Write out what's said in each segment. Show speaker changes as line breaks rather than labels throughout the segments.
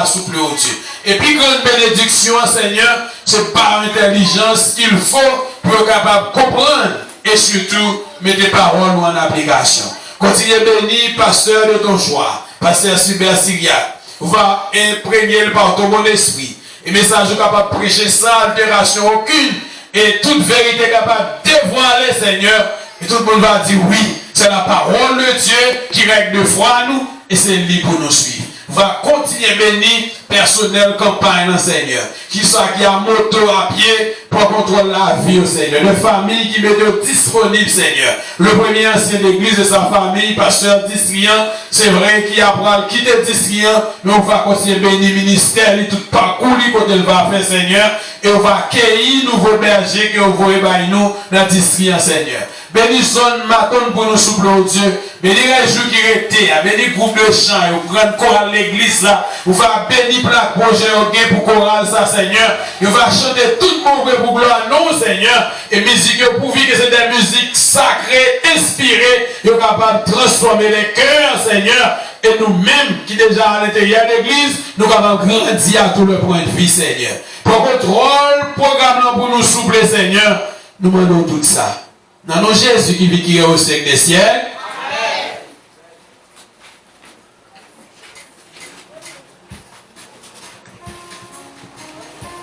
là sous plus haut Dieu. Et puis, grande bénédiction, Seigneur, c'est par intelligence qu'il faut pour être capable de comprendre et surtout mettre tes paroles en application. Continuez béni, pasteur de ton choix, pasteur Cyber Syriac. Va imprégner par ton bon esprit. Et message capable de prêcher sans altération aucune. Et toute vérité capable de dévoiler, Seigneur. Et tout le monde va dire oui, c'est la parole de Dieu qui règle de foi à nous. Et c'est lui pour nous suivre. Va continuer béni personnel campagne, Seigneur. Qui soit qui a moto à pied pour contrôler la vie au Seigneur. Les familles qui mettent disponibles, Seigneur. Le premier ancien d'église de sa famille, pasteur Distrian, c'est vrai qu'il a quitté Distrian, mais on va continuer béni ministère, tout parcours qu'on va faire, Seigneur. Et on va accueillir nouveaux bergers que vous voyez nous dans Distrian, Seigneur. Béni son matin pour nous souffler au Dieu. Béni les jours qui étaient, béni groupe de chant, au grand chorale l'église là. On va bénir la projet pour chorale ça, Seigneur. Et on va chanter tout le monde pour gloire non, Seigneur. Et musique pour vivre que c'est des musiques sacrées, inspirées, et on est capable de transformer les cœurs, Seigneur. Et nous-mêmes qui déjà à l'intérieur de l'église, nous avons grandi à tout le point de vue, Seigneur. Pour contrôle, programme pour nous souffler, Seigneur. Nous demandons tout ça. Dans nos Jésus qui vit qui est au siècle des siècles.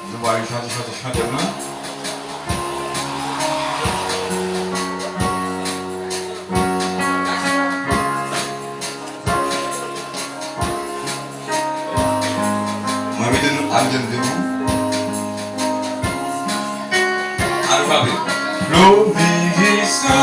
Nous allons chanter maintenant. Moi, mettez-nous à de vous. Alphabet. L'obéissance,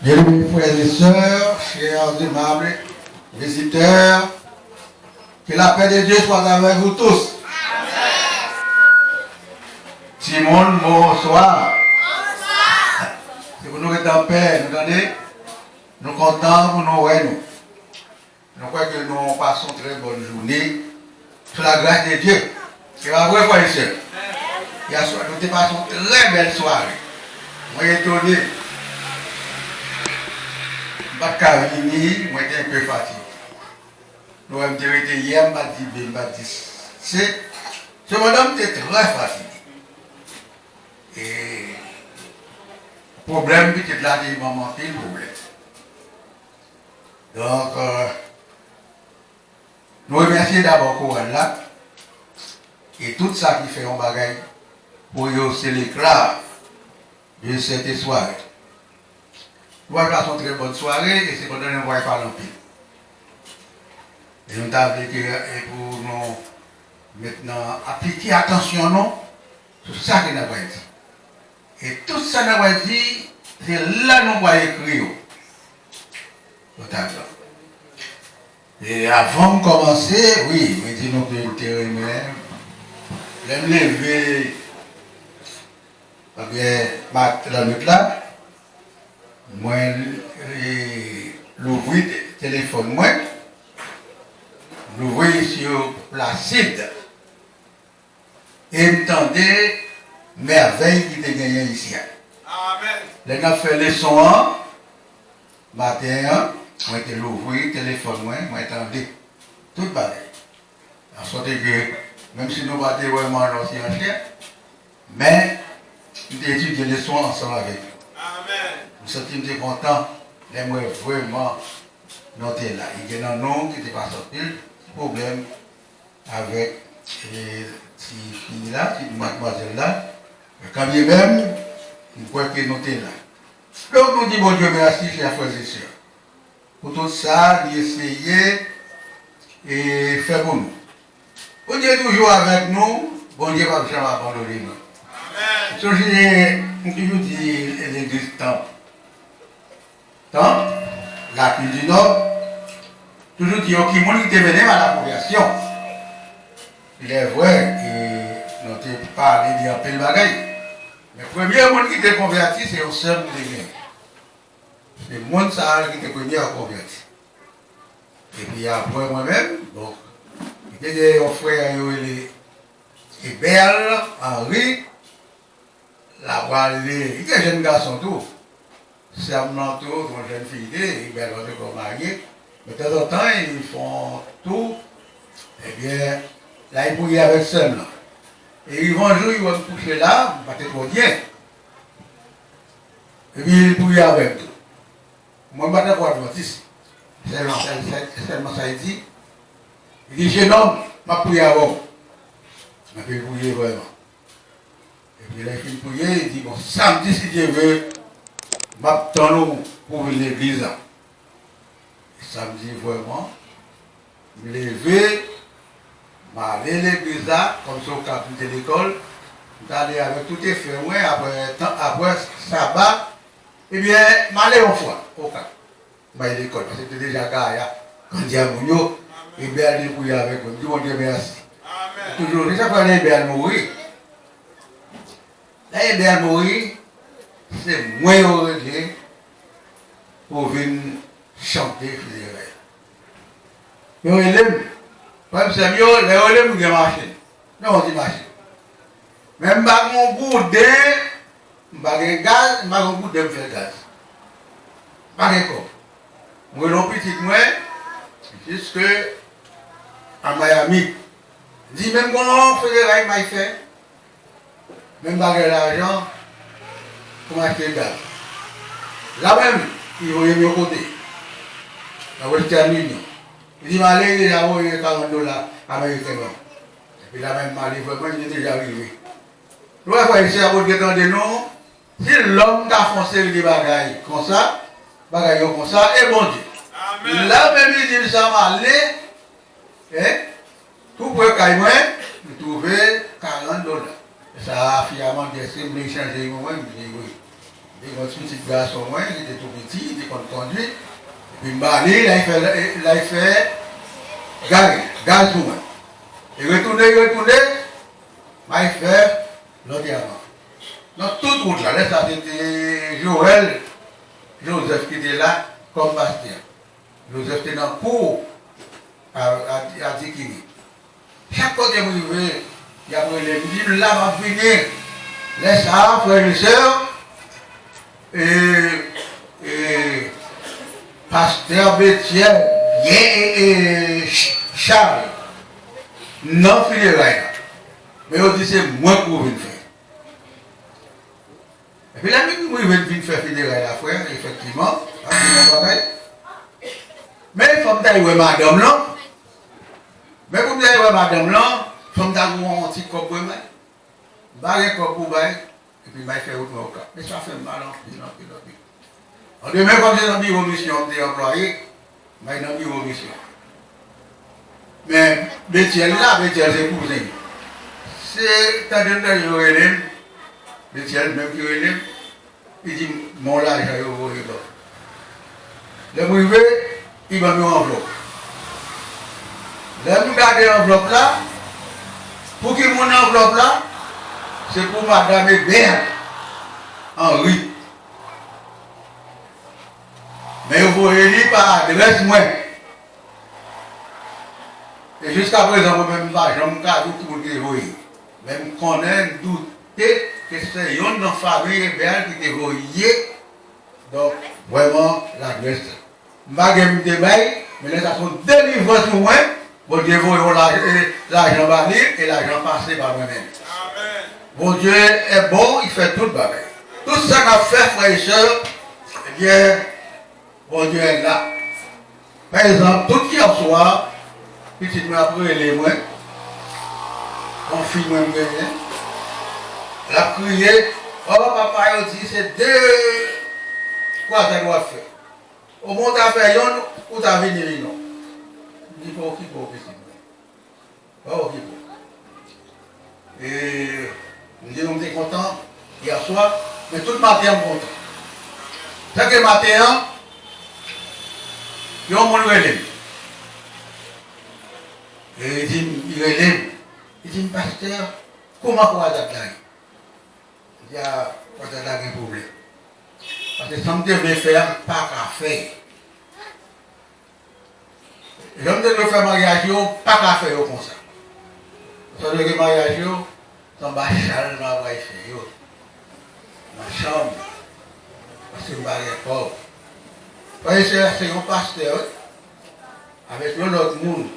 Bien-aimés frères et sœurs, chers aimables visiteurs, que la paix de Dieu soit avec vous tous. Simone, bonsoir. Si vous nous êtes en paix, nous donnez, nous contents pour nous voir nous. Nous croyons que nous passons une très bonne journée sous la grâce de Dieu. C'est la vraie frères et sœurs. Nous avons passé une très belle soirée. Moi, étonné. Bakavini, moi j'étais un peu fatigué. Nous avons dit hier, ce madame était très fatigué. Et le problème, peut-être là, il m'a manqué le problème. Donc, nous remercions d'abord Coran là. Et tout ça qui fait un bagage pour hausser l'éclat de cette soirée. Nous avons passé une très bonne soirée et c'est pour nous ne voyons pas l'empire. Et nous avons dit pour nous maintenant appliquer attention non, sur ça que nous avons dit. Et tout ça que nous avons dit, c'est là que nous avons écrit. Et avant de commencer, oui, nous disons que nous avons levé la nuit là. Moi, l'ouvrir téléphone moi, nous voyons sur Placide et m'entendez merveille qui était gagnée ici.
Amen.
Les gens fait les sons matin, moi était l'ouvrir téléphone moi attendez tout pareil. En sorte que même si nous pas vraiment l'ancien chien, mais nous étudions les sons ensemble avec nous.
Amen.
Nous sommes contents, j'aimerais vraiment noter là. Il y a un nom qui n'était pas sorti, problème avec ces filles-là, ces mademoiselles-là. Quand bien même, il faut que noter là. Donc nous disons, bon Dieu, merci, chers frères et sœurs. Pour tout ça, d'essayer et faire pour nous. Bon Dieu est toujours avec nous, bon Dieu va jamais abandonner nous.
Amen.
So, j'ai toujours dit l'église Temple. Temple, la ville du Nord, toujours dit qu'il y a qui mené à la conversion. Il est vrai que nous n'avons pas parlé d'un peu de bagaille. Mais le premier monde qui était converti, c'est au seul de l'église. C'est le monde qui était le premier à convertir. Et puis après moi-même, bon, il y a un frère, il est belle, Henri. La Wallée, il y a un jeune garçon tout. Serment tout, une jeune fille, ils sont encore mariés. Mais de temps en temps, ils font tout. Eh bien, là, ils brouillent avec seul. Et ils vont jouer, ils vont coucher là, pas trop bien. Et puis, ils brouillent avec tout. Moi, je ne vais pas voir Adventiste. Seulement ça, il dit. Il dit, jeune homme, je vais prier avant. Je vais brouiller vraiment. Et puis là, il finit prier, il dit, bon, samedi, si Dieu veut, je m'attends pour l'église. Et samedi, vraiment, je me lever, je vais aller à l'église, comme ça, au capital de l'école, je vais aller avec tout les frères, après sabbat, et bien, je vais aller une fois, au cas. Je vais aller à l'école, parce que c'était déjà Gaïa, quand il y a Mounio, et bien, aller prier avec eux, je dis, bon Dieu, merci.
Amen.
Toujours, déjà, quand il est à mourir, là, il est mourir, c'est moins heureux pour venir chanter funéraire. Yo élève, comme c'est mieux, les élèves qui machine. Non, on dit machine. Même pas mon boudin, pas de gaz, pas mon boudin fait gaz. Pas de quoi. Moi, non petit moi, jusque à Miami. Dis même comment funéraire m'a fait. Même pas de l'argent pour acheter le gaz. Là même, ils vont y au côté. La Western Union. Il dit, Malé, il a envoyé $40 américains. Et puis là même, Malé, vraiment, il est déjà arrivé. Nous avons ici à votre temps de nous, si l'homme a foncé des bagailles comme ça, comme ça, et bon Dieu.
Amen.
Là même, il dit, ça m'a allé, tout pour le moi, il trouvait $40. Ça a finalement décidé de changer moi, il dit oui. Il dit, votre petit garçon, moi, il était tout petit, il était conduit. Et puis, là, il fait gaz pour moi. Il retourne, il fait l'autre avant. Dans toute route là, ça c'était Joël, Joseph qui était là comme pasteur. Joseph était dans le cours à Dikini. Chaque fois que vous arrivez, il y a les livres là, va venir. Laisse ça, frères et sœurs, et pasteur Bétiel, et Charles, non funérailles. Mais on dit c'est moi pour venir faire. Et puis là, nous venir faire funérailles à frère, effectivement, mais il faut que tu aies madame là. Mais pour que tu aies madame là, il faut que tu aies un petit cop pour moi. Barré cop pour moi, et puis je vais faire autre chose. Mais ça fait mal en pile. On demain, quand j'ai un bureau mission, on est employé, je vais dans un bureau mission. Mais Bétiel là, Bétiel c'est cousin. C'est tant de temps, je relève, Bétiel même qui relève, il dit, mon là, j'ai envoyé là. Le privé, il va nous enveloppe. Là, nous gardons l'enveloppe là. Pour qui mon enveloppe là, c'est pour Madame Hébert Henri. Mais vous voyez par adresse, moi. jusqu'à présent, moi-même, je ne sais pas tout le monde. Même qu'on ait douté que c'est une famille belle qui est verrouillée. Donc, vraiment, la grâce. Je ne sais pas, mais les gens sont délivrés sur moi. Bon Dieu, vous l'argent banni et l'argent passé par moi-même. Bon Dieu est bon, il fait tout le bagage. Tout ça qu'a fait, frères et sœurs, eh bien, bon Dieu est là. Par exemple, tout hier soir, petit moi après les mois, on filme moi bien, la crié, oh papa, il dit c'est deux, quoi ça doit faire? Au moins t'as fait yon, ou t'as venu non? Il faut qu'il faut petit moi. Oh, qu'il faut. Et nous étions contents hier soir, mais tout le matin on content. C'est que le matin, il y a un monde relève. Et il dit, il dit, pasteur, comment on va t'attaquer? Il dit, on va t'attaquer un problème. Parce que ça me devait faire pas qu'à faire. Et l'homme devait faire mariage, pas qu'à faire comme ça. Ça veut dire que mariage, ça m'a chal, m'a va faire. Ma chambre. Parce que je suis pauvre. C'est un pasteur avec un autre monde.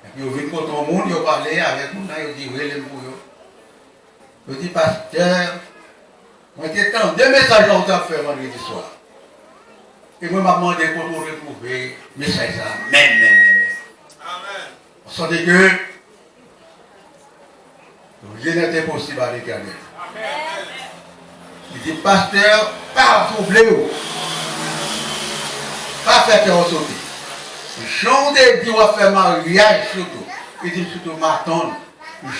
Et puis, il vient contre un monde, il parle avec nous, il dit, oui, les mouilles. Il dit, pasteur, moi, j'ai tant de messages qu'on t'a fait vendredi soir. Et moi, je m'a demandé pour nous retrouver le message. Même. Amen. On sentait que rien n'était possible à l'éternel. Il dit, pasteur, pas troubler. Pas faire qu'un sauter. Jean de Dieu a fait mariage surtout. Il dit surtout m'attendre.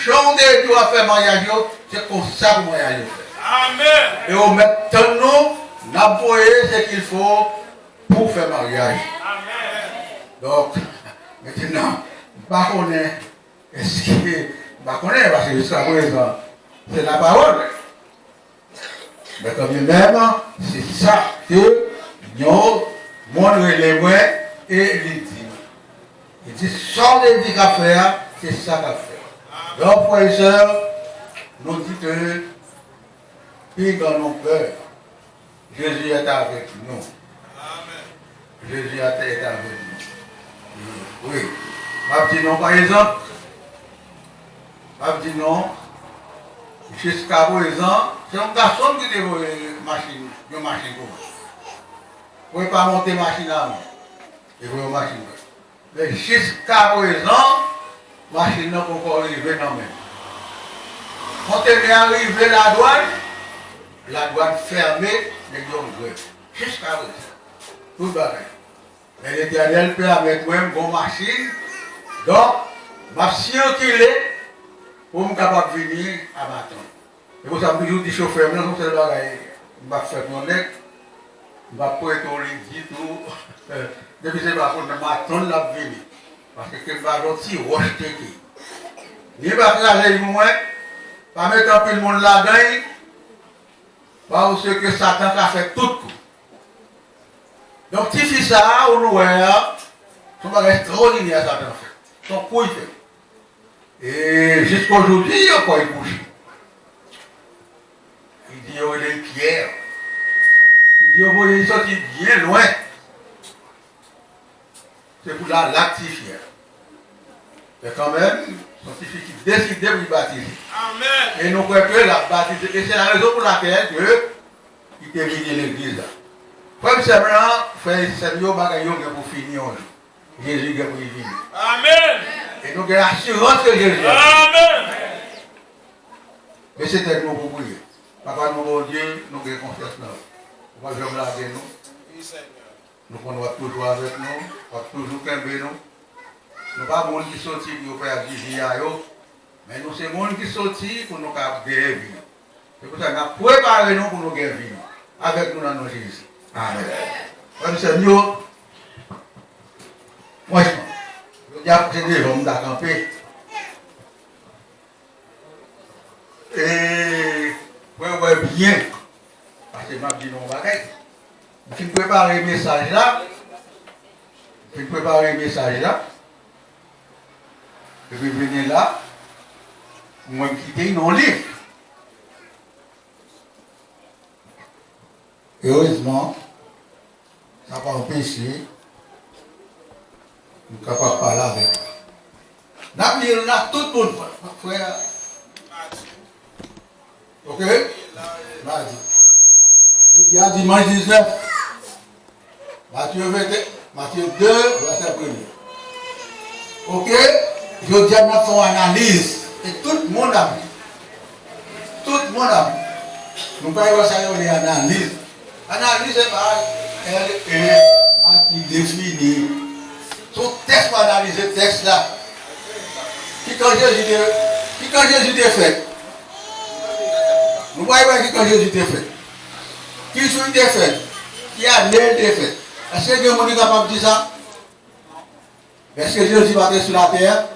Jean de Dieu a fait mariage, c'est comme ça que le mariage fait. Amen. Et au maintenant, nous avons ce qu'il faut pour faire mariage. Amen. Donc, maintenant, je ne connais pas. Est-ce que je connais parce que jusqu'à présent, c'est la parole. Mais quand même, c'est ça que nous. Mon relève et il dit. Il dit, sans les dire qu'à faire, c'est ça qu'à faire. Donc, frères et sœurs, nous disons que, puis dans nos peurs, Jésus est avec nous. Amen. Jésus est avec nous. Oui. Je dis non, par exemple. Je dis non. Jusqu'à présent, c'est un garçon qui a une machine pour moi. Vous ne pouvez pas monter machine à moi. Et vous avez machine. Mais jusqu'à présent, machine n'a pas encore arrivé non même. Quand elle est arrivée la douane fermée, les gens grève. Jusqu'à présent. Tout le bagage. Mais l'Éternel peut avec moi une bonne machine. Donc, je suis circulé pour me capable de venir à matin. Et vous savez toujours du chauffeur, mais non, c'est le bagage. Je vais faire mon nez. Je vais pas être au lit du tout. Depuis que je vais m'attendre la venir. Parce que je vais aussi rejeter. Je ne vais pas tracer moi, pas mettre un peu le monde là-dedans, parce que Satan a fait tout. Donc, si c'est ça, on voit, son bagage extraordinaire, Satan fait. Son coup, il fait. Et jusqu'à aujourd'hui, il y a encore une bouche. Il dit, il y a une pierre. Il dit, vous voyez, il sortit bien loin. C'est pour l'actifier. Mais quand même, scientifique qui décide de lui baptiser. Amen. Et nous croyons que la baptiser. Et c'est la raison pour laquelle il est venu l'église. Comme c'est maintenant, frère Samuel Bagayon pour finir. Jésus est pour y venir. Amen. Et nous avons l'assurance que Jésus est. Amen. Mais c'était nous pour prier. Papa, nous, bon Dieu, nous avons confiance là. Moi, je vais me laver nous. Nous prenons toujours avec nous, nous toujours camper nous. Nous ne sommes pas les gens qui sortent pour faire du vie, mais nous sommes les gens qui sortent pour nous faire des vies. C'est pour ça que nous préparons nous pour nous faire vie. Avec nous dans nos Jésus. Amen. Comme c'est mieux, moi, je dis des hommes d'acamper. Et, ouais, bien. Parce que je dis non, pareil. Je prépare le message là. Et puis venir là, moi quitter non livre. Heureusement, ça n'a pas empêché, nous sommes capables de parler avec vous. Nous avons tout le monde, frère. Ok? Mardi. Il y a dimanche 19. Matthieu 2, verset 1er. Ok? Je dis à nous faire une analyse. Et tout le monde a vu. Tout le monde a vu. Nous ne pouvons pas faire une analyse. Analyse, c'est pareil. Elle est anti-définie. Son texte pour analyser le texte là. Qui quand Jésus était fait? Nous voyons qui quand Jésus était fait. Qui jour était fait? Qui a l'air était fait? Est-ce que Dieu est capable de dire ça? Est-ce que Jésus va être sur la terre?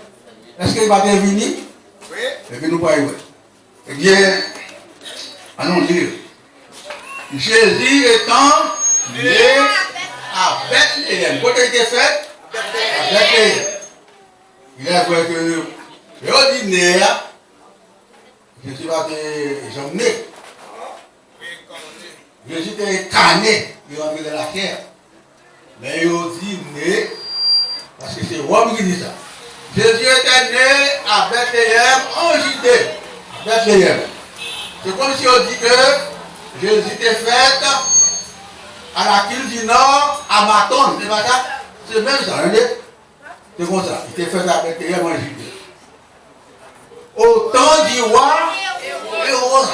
Est-ce qu'il va être venu? Oui. Et puis nous voyons. Eh bien, allons lire. Jésus étant né à Bethléem. Quand il était fait? À Bethléem. Il est vrai que l'ordinaire, Jésus va être emmené. Jésus était incarné, il est rentré dans la terre. Mais il dit né, parce que c'est Rome qui dit ça. Jésus était né à Bethléem en Judée. Bethléem. C'est comme si on dit que Jésus était fait à la ville du Nord, à Maton. C'est pas ça? C'est même ça, hein? C'est comme ça. Il était fait à Bethléem en Judée. Au temps du roi Hérode.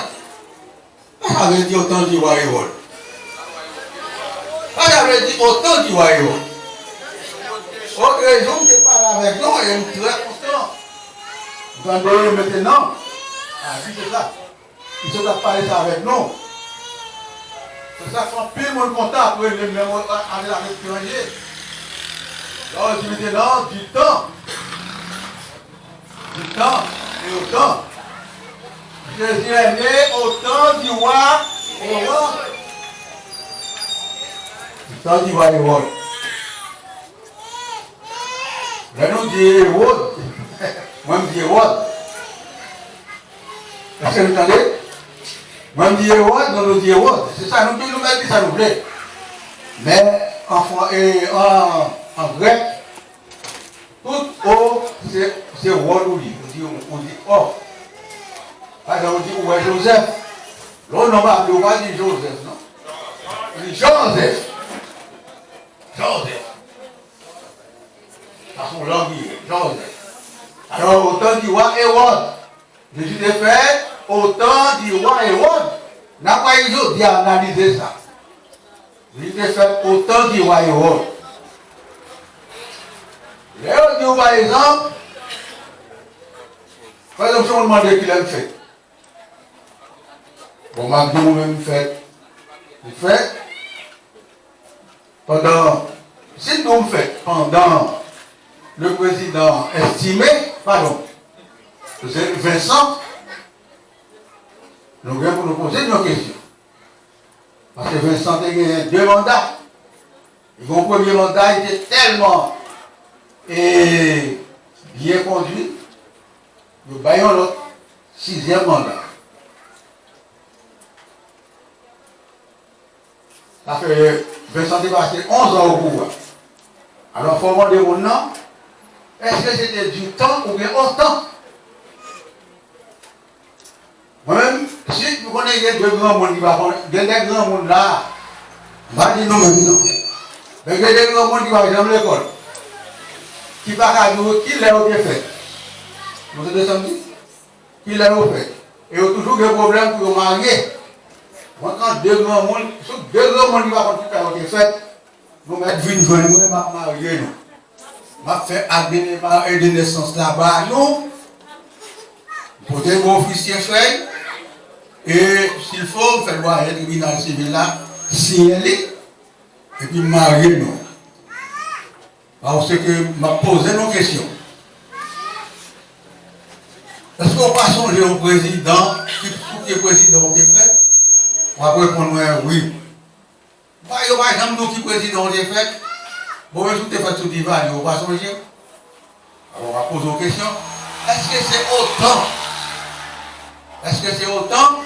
Ça veut dire au temps du roi Hérode. Ça veut dire au temps du roi Hérode. Autre raison qui parle avec nous, il est très constant. Vous entendez maintenant? Ah, oui, c'est ça. Il se doit parler ça avec nous. C'est ça qu'on peut mon contact pour aller à l'étranger. Alors, je dis maintenant, du temps. Du temps et au temps. Jésus est né au temps du roi Hérode. Du temps du roi Hérode. Là, nous disons Hérode. Moi, je dis Hérode. Est-ce que vous entendez? Moi, je dis Hérode, nous disons Hérode. C'est ça, nous disons ça nous plaît. Mais en grec, tout O, c'est Hérode ou dit. On dit O. Par exemple, on dit où est Joseph? Là, on va appeler on dit Joseph, non? On dit Joseph. Joseph. À son langue, Joseph. Alors, au temps du roi Hérode, Jésus est fait au temps du roi Hérode. N'a pas eu d'analyser ça. Jésus est fait au temps du roi Hérode. Hérode dit par exemple, si on demande qu'il aime fait. Bon, Magdou même fait. Il fait pendant, si nous fait pendant le président estimé, pardon, c'est Vincent, nous venons pour nous poser une question. Parce que Vincent a gagné 2 mandats. Et son premier mandat était tellement bien conduit, nous baillons l'autre 6e mandat. Ça fait Vincent est passé 11 ans au pouvoir. Alors, il faut demander maintenant, est-ce que c'était du temps ou bien autant? Moi-même, si vous connaissez deux grands mondes qui vont faire, des grands mondes là, je vais dire non, non. Mais il y a des grands mondes qui vont dans l'école, qui vont dire qui l'a fait. Vous avez entendu? Qui l'a fait. Et il y a toujours des problèmes pour marier. Moi, quand deux grands mondes qui vont faire, nous mettons une journée, nous marier. Je fais un de naissance là-bas, nous, pour des officiers frères, et s'il faut, faire voir un tribunal civil là, signer, et puis marier nous. Parce que je m'a posé nos questions. Est-ce qu'on va songer au président, qui est président qui fait? On va répondre oui. Par exemple, nous qui président qui fait, bon, tout est fait sous divan, on va songer. Alors on va poser nos questions. Est-ce que c'est autant? Est-ce que c'est autant?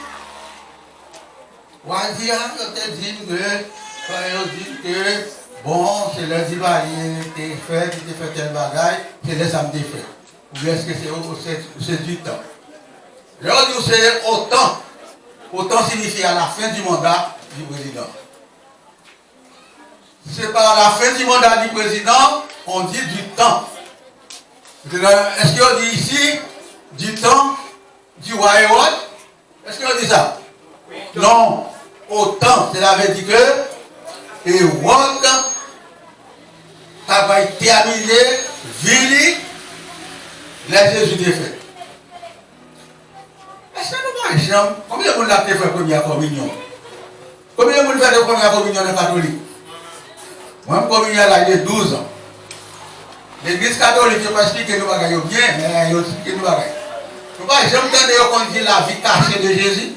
On va dire, on te dit que, bon, c'est le divaïe, tu fait tel bagaille, c'est le samedi fait. Ou bien est-ce que c'est du temps? Je dis que c'est autant. Autant signifie à la fin du mandat du président. C'est par la fin du mandat du président, on dit du temps. Est-ce qu'on dit ici du temps du royaume? Est-ce qu'on dit ça? Non. Autant, cela veut dire que et Word ça va terminer, vili, les Jésus des faits. Est-ce que nous marchons? Combien de monde a fait la première communion? Combien de monde fait la première communion de catholique? Moi, je communion là, il est 12 ans. L'église catholique, je ne sais pas expliquer nous bagaille bien, mais il explique nous bagaille. Vous voyez, j'aime entendre qu'on dit la vie cachée de Jésus.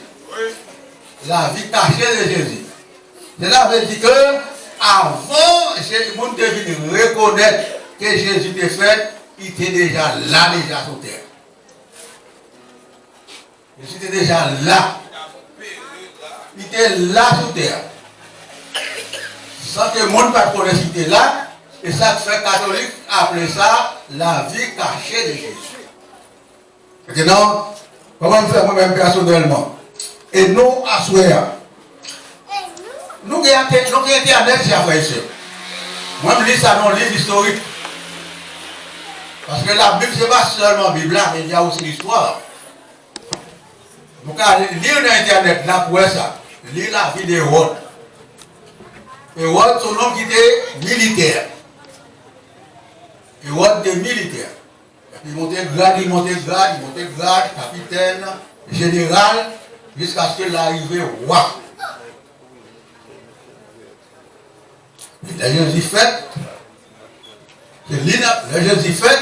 La vie cachée de Jésus. Cela veut dire que avant, le monde devait reconnaître que Jésus était fait, il était déjà là, déjà sur terre. Jésus était déjà là. Il était là sur terre. Sans que le monde ne connaisse qu'il était là. Et ça fait catholique appelait ça la vie cachée de Jésus. Maintenant, comment faire moi-même personnellement? Et nous, à souhait, nous avons Internet, c'est à faire ici. Moi, je lis ça dans le livre historique. Parce que la Bible, ce n'est pas seulement la Bible, mais il y a aussi l'histoire. Donc, lire sur Internet, là, pour ça, lire la vie d'Hérode. Hérode, son nom qui était militaire. Hérode des militaires. Il montait grade, capitaine, général, jusqu'à ce qu'il arrive roi. Les Jésus fait, les Jésus fait,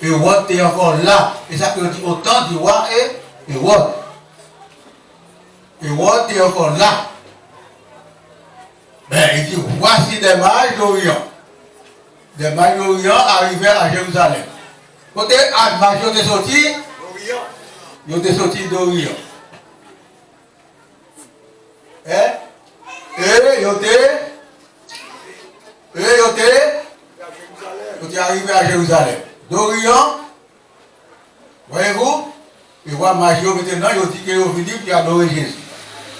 Hérode est encore là. Et ça que dit autant du roi et Hérode. Hérode est encore là. Mais il dit, voici des mages d'Orient. Des mages d'Orient arrivés à Jérusalem. Côté Admage, ils étaient sortis. Ils étaient sortis d'Orient. Et ils étaient arrivés à Jérusalem. D'Orient, voyez-vous, les rois magiaux maintenant, ils ont dit qu'ils ont venu pour adorer Jésus.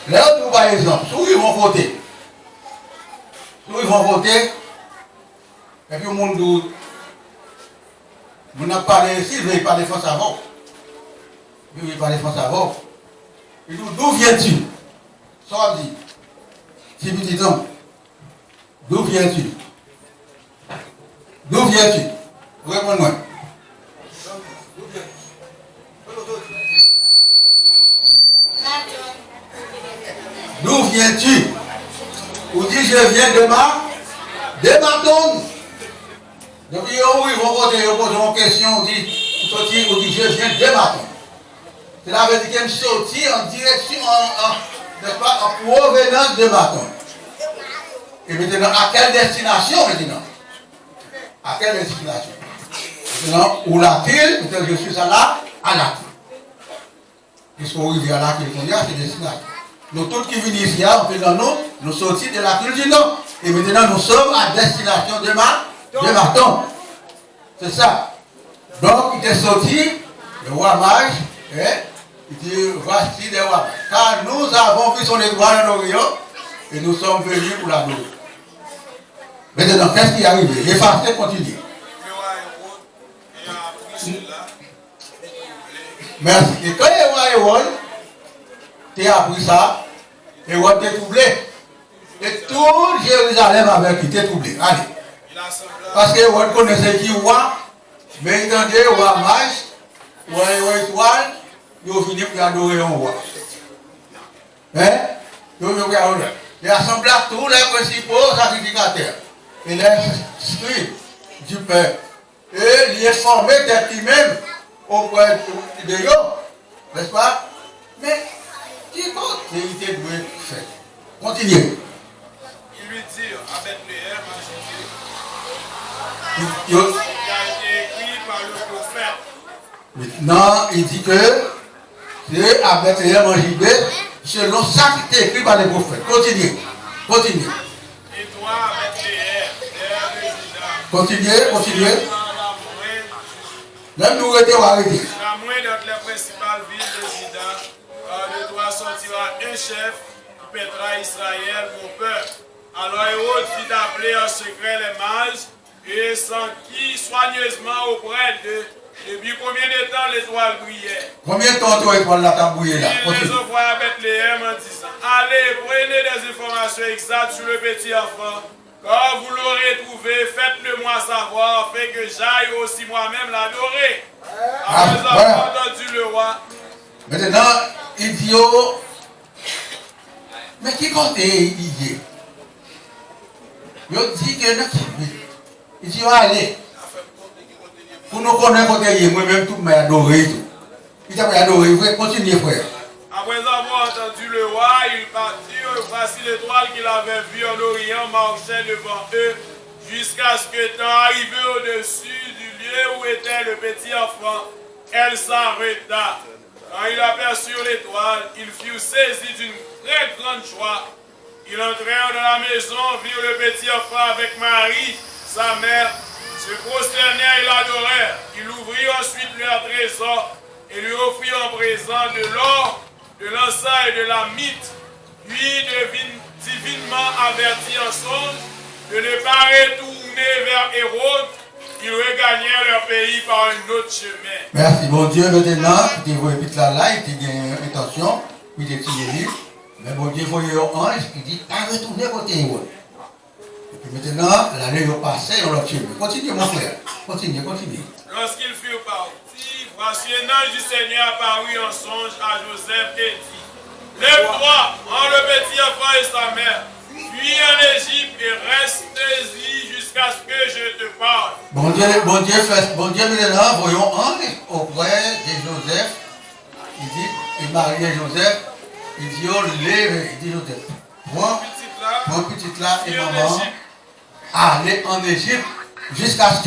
Là, nous, par exemple, où ils vont voter? Où ils vont voter? Et puis, le monde, on n'a pas parlé ici, il parle français avant. Il parle français avant. Il dit, d'où viens-tu? Ça dit, si petit homme, d'où viens-tu? D'où viens-tu? Réponds-moi. D'où viens-tu? Ou dit je viens de ma tombe. Donc ils vont poser une question, on dit je viens de ma tombe. Cela veut dire qu'elle sortit en direction, en provenance de ma tombe. Et maintenant, à quelle destination maintenant? À quelle destination? Maintenant, où l'a-t-il? Peut-être que je suis là, à la puisqu'on arrive à la qu'il y a, c'est destination. Nous tous qui venons ici, on fait dans nous sortis de la ville du Nord. Et maintenant, nous sommes à destination de ma tombe. C'est ça. Donc, il est sorti, le roi mage, il dit, voici les rois mages. Car nous avons vu son étoile en Orient, et nous sommes venus pour l'adorer. Maintenant, qu'est-ce qui est arrivé? Les farceurs continuent. Merci. Et quand les rois Hérode, tu as appris ça, Hérode t'est troublé. Et tout Jérusalem avait été troublé. Allez. Parce que Hérode connaissait qui roi, mais il entendait roi mage, roi étoile, il a fini pour adorer un roi. Hein? Il assemblait tous les principaux sacrificateurs et les scribes du peuple. Et il est formé d'être lui-même auprès de eux, n'est-ce pas? Mais, qui compte? Il était doué faire. Continuez.
Il lui dit, à Bethléem,
Il
a été écrit par le prophète.
Maintenant, il dit que c'est à Bethléem en Judée, selon ça qui est écrit par les prophètes. Continuez. Continuez.
Et toi, Bethléem, terre de Juda,
Continuez. Même nous arrêtons, arrêter.
la moindre de les principales villes de Juda, de toi sortira un chef qui pètera Israël, mon peuple. Alors Hérode fit appeler en secret les mages et s'enquit soigneusement auprès d'eux. Depuis combien de temps l'étoile brillait?
Combien de temps tu as étoile là, t'as bouillé là?
Il les envoie à Bethléem en disant, allez, prenez des informations exactes sur le petit enfant. Quand vous l'aurez trouvé, faites-le moi savoir, afin que j'aille aussi moi-même l'adorer. Après avoir entendu le roi.
Maintenant, il dit, oh, mais qui compte il dit? Il dit que il dit, allez. Pour nous connaître moi-même tout m'a adoré. Il t'a adoré, vous continuez frère.
Après avoir entendu le roi, ils partirent. Voici l'étoile qu'il avait vue en Orient marchait devant eux, jusqu'à ce que tant arrivé au-dessus du lieu où était le petit enfant, elle s'arrêta. Quand il aperçut l'étoile, ils furent saisis d'une très grande joie. Ils entrèrent dans la maison, virent le petit enfant avec Marie, sa mère, se prosternèrent et l'adorèrent. Ils ouvrirent ensuite leur trésor et lui offrirent en présent de l'or, de l'encens et de la mythe. Puis, divinement avertis en songe de ne pas retourner vers Hérode, ils regagnèrent leur pays par un autre chemin.
Merci, bon Dieu, maintenant, tu répètes là, il t'a gagné intention, il t'a tiré, mais bon Dieu, il faut y avoir un ange qui dit, pas retourner côté Hérode. Et puis maintenant, l'année est passée, on l'a tué. Continue, mon frère, continue.
Lorsqu'ils furent partis, voici un ange du Seigneur apparut en songe à Joseph et dit, lève-toi, prends le petit enfant et sa mère, puis en Égypte et reste-y jusqu'à ce que je te parle.
Bon Dieu, maintenant, voyons un auprès de Joseph. Il dit, il marie Joseph. Il dit, oh, lève, il dit Joseph, prends petite là et maman, allez en Égypte jusqu'à ce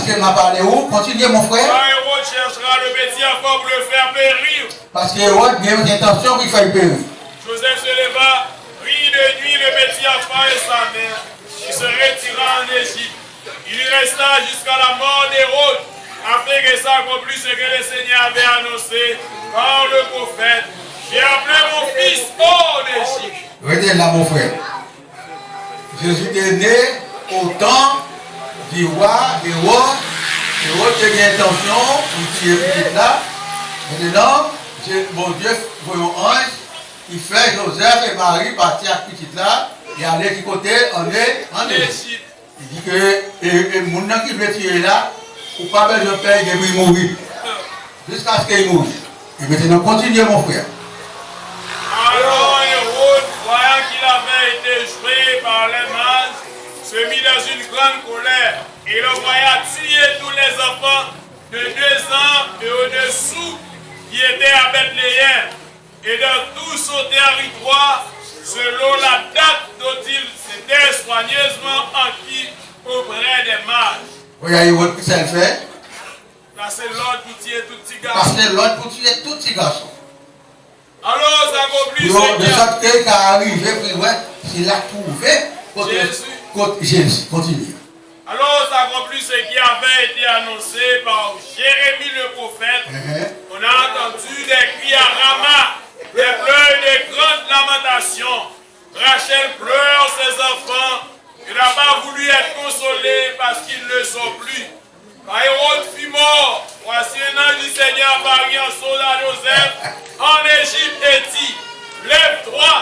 que m'a parlé où? Continuez mon frère.
Hérode cherchera le petit enfant pour le faire périr.
Parce que Hérode a une intention qu'il fasse périr.
Joseph se leva, prit de nuit le petit enfant et sa mère. Il se retira en Égypte. Il y resta jusqu'à la mort d'Hérode, afin que s'accomplisse ce que le Seigneur avait annoncé par le prophète. J'ai appelé mon fils hors d'Égypte.
Regardez là mon frère. Jésus est né au temps du roi Hérode. Hérode a une intention pour tuer petit là. Maintenant, mon Dieu, voyons ange. Il fait Joseph et Marie partir à petite là et aller du côté en Égypte. Il dit que les gens qui veulent tirer là, ou pas besoin de faire, il mourir. Jusqu'à ce qu'il mourra. Et maintenant, continuez mon frère.
Alors Hérode, voyant qu'il avait été joué par les mages, se mit dans une grande colère et le voya tuer tous les enfants de 2 ans et au-dessous qui étaient à Bethléem et dans tout son territoire selon la date dont il s'était soigneusement enquis auprès des mages.
Voyez Hérode qui s'est fait.
Passer l'ordre pour tuer tout petit garçon.
Passer l'ordre pour tuer tout petit garçon.
Alors ça accomplit
De sorte qu'il est arrivé, il l'a trouvé. Jésus, continue.
Alors ça accomplit ce qui avait été annoncé par Jérémie le prophète. On a entendu des cris à Rama, des pleurs et des grandes lamentations. Rachel pleure ses enfants. Il n'a pas voulu être consolé parce qu'ils ne sont plus. Quand Hérode fut mort, voici un ange du Seigneur apparut en songe à Joseph en Égypte et dit, lève-toi,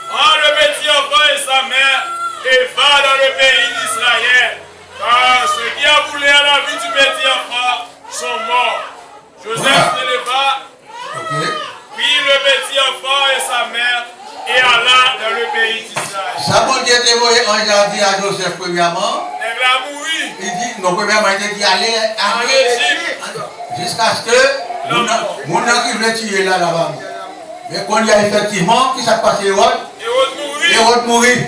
prends le petit enfant et sa mère et va dans le pays d'Israël. Car ceux qui ont voulu à la vie du petit enfant sont morts. Joseph se leva, prit le petit enfant et sa mère et alla dans le pays d'Israël.
Ça, mon Dieu, dévoyé un jardin à Joseph premièrement.
Elle a mouru.
Il dit, non, premièrement, il dit, allez, jusqu'à ce que mon qui veut tuer là-bas. Mais quand il y a effectivement, qui s'est passé, Hérode mourit.